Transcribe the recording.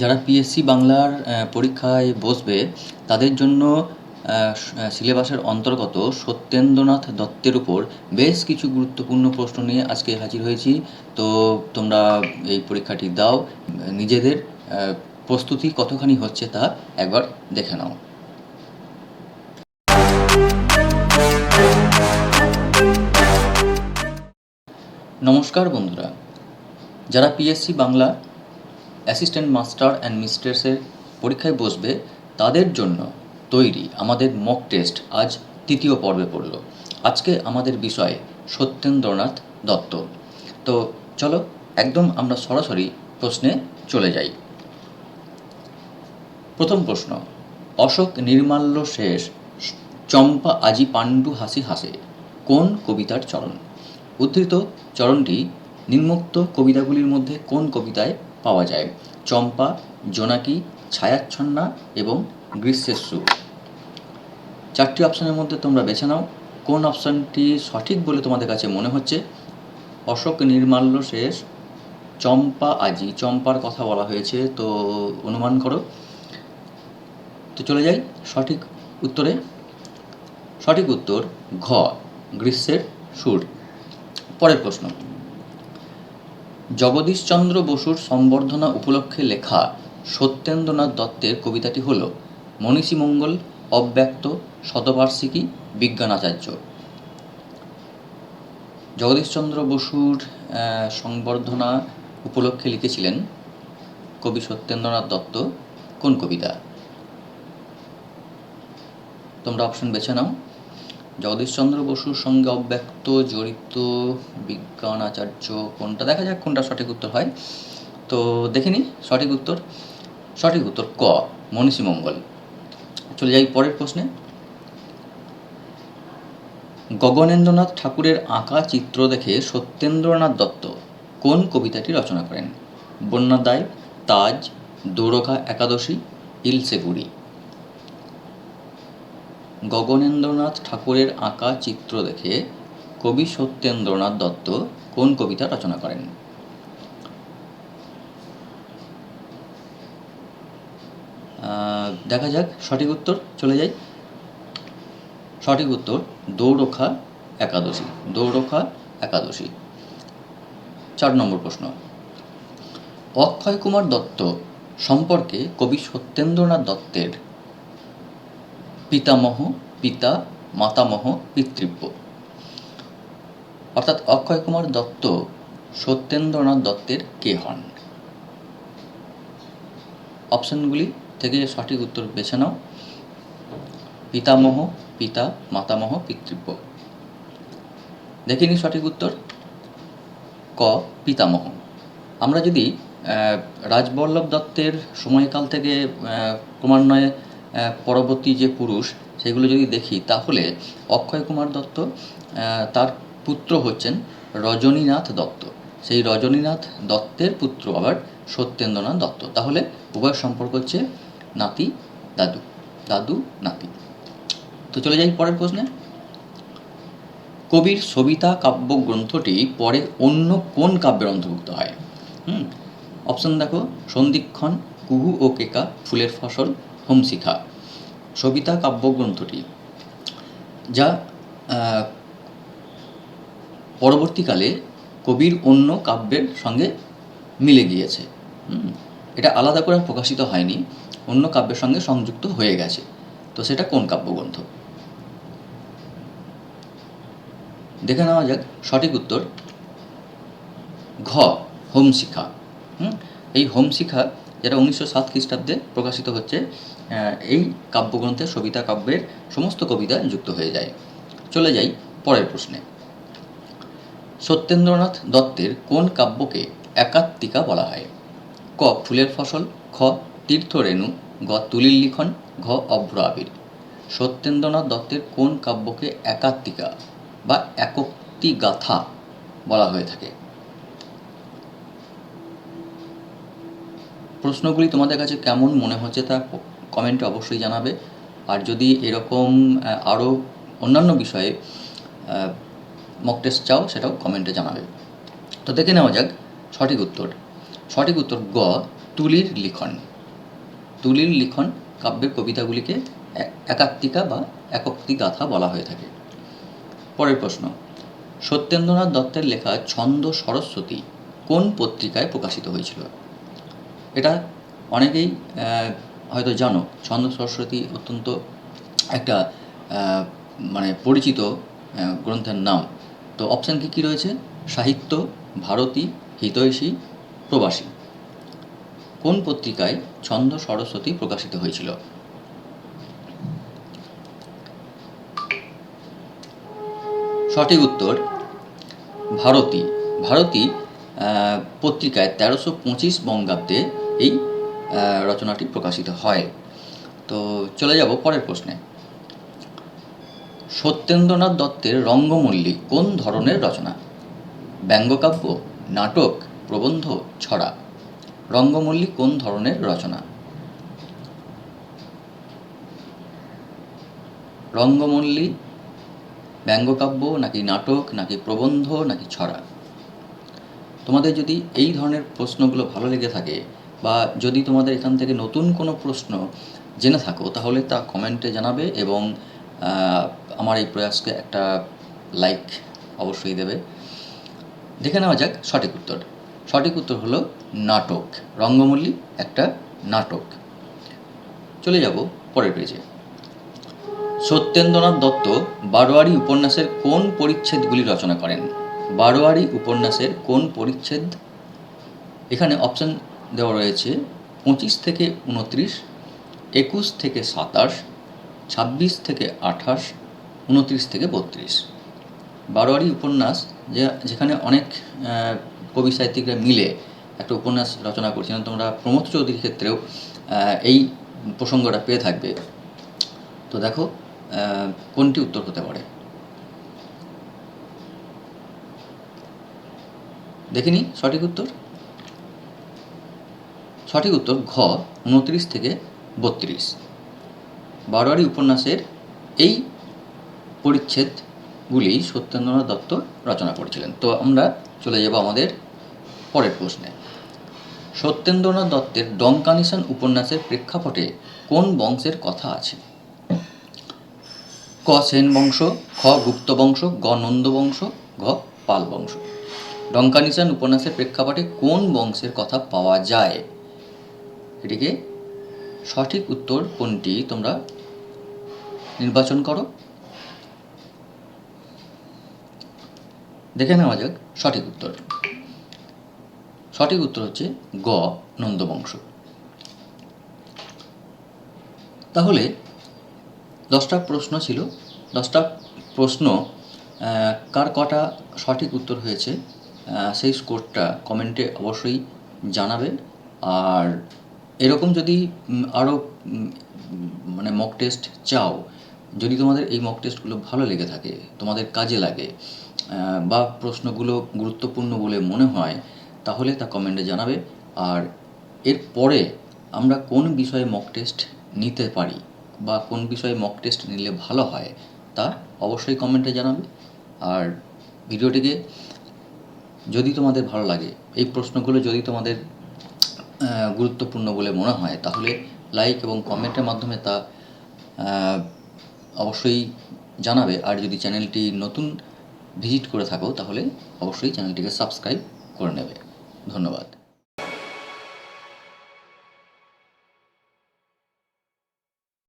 যারা পিএসসি বাংলার পরীক্ষায় বসবে তাদের জন্য সিলেবাসের অন্তর্গত সত্যেন্দ্রনাথ দত্তের উপর বেশ কিছু গুরুত্বপূর্ণ প্রশ্ন নিয়ে আজকে হাজির হয়েছি। তো তোমরা এই পরীক্ষাটি দাও, নিজেদের প্রস্তুতি কতখানি হচ্ছে তা একবার দেখে নাও। নমস্কার বন্ধুরা, যারা PSC Bangla assistant master and মিস্ট্রেসের পরীক্ষায় বসবে তাদের জন্য তৈরি আমাদের মক টেস্ট আজ তৃতীয় পর্বে পড়ল। আজকে আমাদের বিষয় সত্যেন্দ্রনাথ দত্ত। তো চলো একদম আমরা সরাসরি প্রশ্নে চলে যাই। প্রথম প্রশ্ন, অশোক নির্মাল্য শেষ চম্পা আজি পাণ্ডু হাসি হাসে কোন কবিতার চরণ? উদ্ধৃত চরণটি নিম্নোক্ত কবিতাগুলির মধ্যে কোন কবিতায় পাওয়া যায়? চম্পা, জোনাকি, ছায়াচ্ছন্না এবং গ্রীষ্মের সুর। চারটি অপশানের মধ্যে তোমরা বেছে নাও কোন অপশানটি সঠিক বলে তোমাদের কাছে মনে হচ্ছে। অশোক নির্মাল্য শেষ চম্পা আজি, চম্পার কথা বলা হয়েছে, তো অনুমান করো। তো চলে যাই সঠিক উত্তরে। সঠিক উত্তর ঘ, গ্রীষ্মের সুর। পরের প্রশ্ন, জগদীশচন্দ্র বসুর সম্বর্ধনা উপলক্ষে লেখা সত্যেন্দ্রনাথ দত্তের কবিতাটি হল মনীষীমঙ্গল, অব্যক্ত, শতবার্ষিকী, বিজ্ঞানাচার্য। জগদীশচন্দ্র বসুর সংবর্ধনা উপলক্ষে লিখেছিলেন কবি সত্যেন্দ্রনাথ দত্ত কোন কবিতা? তোমরা অপশন বেছে নাও। জগদীশচন্দ্র বসুর সঙ্গে অব্যক্ত, জড়িত, বিজ্ঞানাচার্য, কোনটা? দেখা যাক কোনটা সঠিক উত্তর হয়। তো দেখে নিই সঠিক উত্তর। সঠিক উত্তর ক, মনীষীমঙ্গল। চলে যাই পরের প্রশ্নে। গগনেন্দ্রনাথ ঠাকুরের আঁকা চিত্র দেখে সত্যেন্দ্রনাথ দত্ত কোন কবিতাটি রচনা করেন? বন্যাদায়, তাজ, দ্বারকা একাদশী, ইলসে গুড়ি। গগনেন্দ্রনাথ ঠাকুরের আঁকা চিত্র দেখে কবি সত্যেন্দ্রনাথ দত্ত কোন কবিতা রচনা করেন? দেখা যাক সঠিক উত্তর। চলে যাই সঠিক উত্তর দ্বারকা একাদশী। দ্বারকা একাদশী। 4 নম্বর প্রশ্ন, অক্ষয় কুমার দত্ত সম্পর্কে কবি সত্যেন্দ্রনাথ দত্তের পিতামহ, পিতা, মাতামহ, পিতৃব্য। অর্থাৎ অক্ষয় কুমার দত্ত সত্যেন্দ্রনাথ দত্তের কে হন? অপশনগুলি থেকে সঠিক উত্তর বেছে নাও। পিতামহ, পিতা, মাতামহ, পিতৃব্য। দেখে নিই সঠিক উত্তর ক, পিতামহ। আমরা যদি রাজবল্লভ দত্তের সময়কাল থেকে ক্রমান্বয়ে পরবর্তী যে পুরুষ সেগুলো যদি দেখি তাহলে অক্ষয় কুমার দত্ত তার পুত্র হচ্ছেন রজনীনাথ দত্ত। সেই রজনীনাথ দত্তের পুত্র আবার সত্যেন্দ্রনাথ দত্ত। তাহলে উভয় সম্পর্ক হচ্ছে নাতি দাদু, দাদু নাতি। তো চলে যাই পরের প্রশ্নে। কবির সবিতা কাব্যগ্রন্থটি পরে অন্য কোন কাব্যের অন্তর্ভুক্ত হয়? অপশন দেখো, সন্ধিক্ষণ, কুহু ও কেকা, ফুলের ফসল, হোমশিখা। সবিতা কাব্যগ্রন্থটি যা পরবর্তীকালে কবির অন্য কাব্যের সঙ্গে মিলে গিয়েছে। এটা আলাদা করে প্রকাশিত হয়নি, অন্য কাব্যের সঙ্গে সংযুক্ত হয়ে গেছে। তো সেটা কোন কাব্যগ্রন্থ? দেখে নেওয়া যাক সঠিক উত্তর ঘ, হোমশিখা। এই হোমশিখা যেটা 1907 খ্রিস্টাব্দে প্রকাশিত হচ্ছে, এই কাব্যগ্রন্থে সবিতা কাব্যের সমস্ত কবিতা যুক্ত হয়ে যায়। চলে যাই পরের প্রশ্নে। সত্যেন্দ্রনাথ দত্তের কোন কাব্যকে একাত্মিকা বলা হয়? ক, ফুলের ফসল, খ, তীর্থরেণু, গ, তুলির লিখন, ঘ, অভ্র আবির। সত্যেন্দ্রনাথ দত্তের কোন কাব্যকে একাত্মিকা বা একোক্তি গাথা বলা হয়ে থাকে? প্রশ্নগুলি তোমাদের কাছে কেমন মনে হচ্ছে তা কমেন্টে অবশ্যই জানাবে। আর যদি এরকম আরও অন্যান্য বিষয়ে মক টেস্ট চাও সেটাও কমেন্টে জানাবে। তো দেখে নেওয়া যাক সঠিক উত্তর। সঠিক উত্তর গ, তুলির লিখন। তুলির লিখন কাব্যের কবিতাগুলিকে একাত্মিকা বা একক্তি গাথা বলা হয়ে থাকে। পরের প্রশ্ন, সত্যেন্দ্রনাথ দত্তের লেখা ছন্দ সরস্বতী কোন পত্রিকায় প্রকাশিত হয়েছিল? এটা অনেকেই হয়তো জানো, ছন্দ সরস্বতী অত্যন্ত একটা মানে পরিচিত গ্রন্থের নাম। তো অপশান কী রয়েছে? সাহিত্য, ভারতী, হিতৈষী, প্রবাসী। কোন পত্রিকায় ছন্দ সরস্বতী প্রকাশিত হয়েছিল? সঠিক উত্তর ভারতী। ভারতী পত্রিকায় 1325 বঙ্গাব্দে এই রচনাটি প্রকাশিত হয়। তো চলে যাব পরের প্রশ্নে। সত্যেন্দ্রনাথ দত্তের রঙ্গমল্লী কোন ধরনের রচনা? ব্যঙ্গকাব্য, নাটক, প্রবন্ধ, ছড়া। রঙ্গমল্লী কোন ধরনের রচনা? রঙ্গমল্লী ব্যঙ্গকাব্য নাকি নাটক নাকি প্রবন্ধ নাকি ছড়া? তোমাদের যদি এই ধরনের প্রশ্নগুলো ভালো লেগে থাকে বা যদি তোমাদের এখান থেকে নতুন কোনো প্রশ্ন জেনে থাকো তাহলে তা কমেন্টে জানাবে এবং আমার এই প্রয়াসকে একটা লাইক অবশ্যই দেবে। দেখে নেওয়া যাক সঠিক উত্তর। সঠিক উত্তর হলো নাটক। রঙ্গমল্লী একটা নাটক। চলে যাব পরের পেজে। সত্যেন্দ্রনাথ দত্ত বারোয়ারি উপন্যাসের কোন পরিচ্ছেদগুলি রচনা করেন? বারোয়ারি উপন্যাসের কোন পরিচ্ছেদ? এখানে অপশান দেওয়া রয়েছে 25 থেকে 29, 21 থেকে 27, 26 থেকে 28, 29 থেকে 32। বারোয়ারি উপন্যাস যেখানে অনেক কবি সাহিত্যিকরা মিলে একটা উপন্যাস রচনা করছিলেন। তোমরা প্রমোদ চৌধুরীর ক্ষেত্রেও এই প্রসঙ্গটা পেয়ে থাকবে। তো দেখো কোনটি উত্তর হতে পারে? দেখিনি সঠিক উত্তর। সঠিক উত্তর ঘ 29 থেকে 32। বারোয়ারি উপন্যাসের এই পরিচ্ছেদগুলি সত্যেন্দ্রনাথ দত্ত রচনা করেছিলেন। তো আমরা চলে যাব আমাদের পরের প্রশ্নে। সত্যেন্দ্রনাথ দত্তের ডঙ্কা-নিশান উপন্যাসের প্রেক্ষাপটে কোন বংশের কথা আছে? ক সেন বংশ, খ গুপ্ত বংশ, গ নন্দ বংশ, ঘ পাল বংশ। ডঙ্কা-নিশান উপন্যাসের প্রেক্ষাপটে কোন বংশের কথা পাওয়া যায়? এটিকে সঠিক উত্তর কোনটি তোমরা নির্বাচন করো। দেখে নেওয়া যাক সঠিক উত্তর। সঠিক উত্তর হচ্ছে গ নন্দবংশ। তাহলে 10টা প্রশ্ন ছিল। 10টা প্রশ্ন কার কটা সঠিক উত্তর হয়েছে সেই স্কোরটা কমেন্টে অবশ্যই জানাবে। আর এরকম যদি আরও মানে মক টেস্ট চাও, যদি তোমাদের এই মক টেস্টগুলো ভালো লেগে থাকে, তোমাদের কাজে লাগে বা প্রশ্নগুলো গুরুত্বপূর্ণ বলে মনে হয়, তাহলে তা কমেন্টে জানাবে। আর এরপরে আমরা কোন বিষয়ে মক টেস্ট নিতে পারি বা কোন বিষয়ে মক টেস্ট নিলে ভালো হয় তা অবশ্যই কমেন্টে জানাবে। আর ভিডিওটিকে যদি তোমাদের ভালো লাগে, এই প্রশ্নগুলো যদি তোমাদের গুরুত্বপূর্ণ বলে মনে হয়, তাহলে লাইক এবং কমেন্টের মাধ্যমে তা অবশ্যই জানাবে। আর যদি চ্যানেলটি নতুন ভিজিট করে থাকো তাহলে অবশ্যই চ্যানেলটিকে সাবস্ক্রাইব করে নেবে। ধন্যবাদ।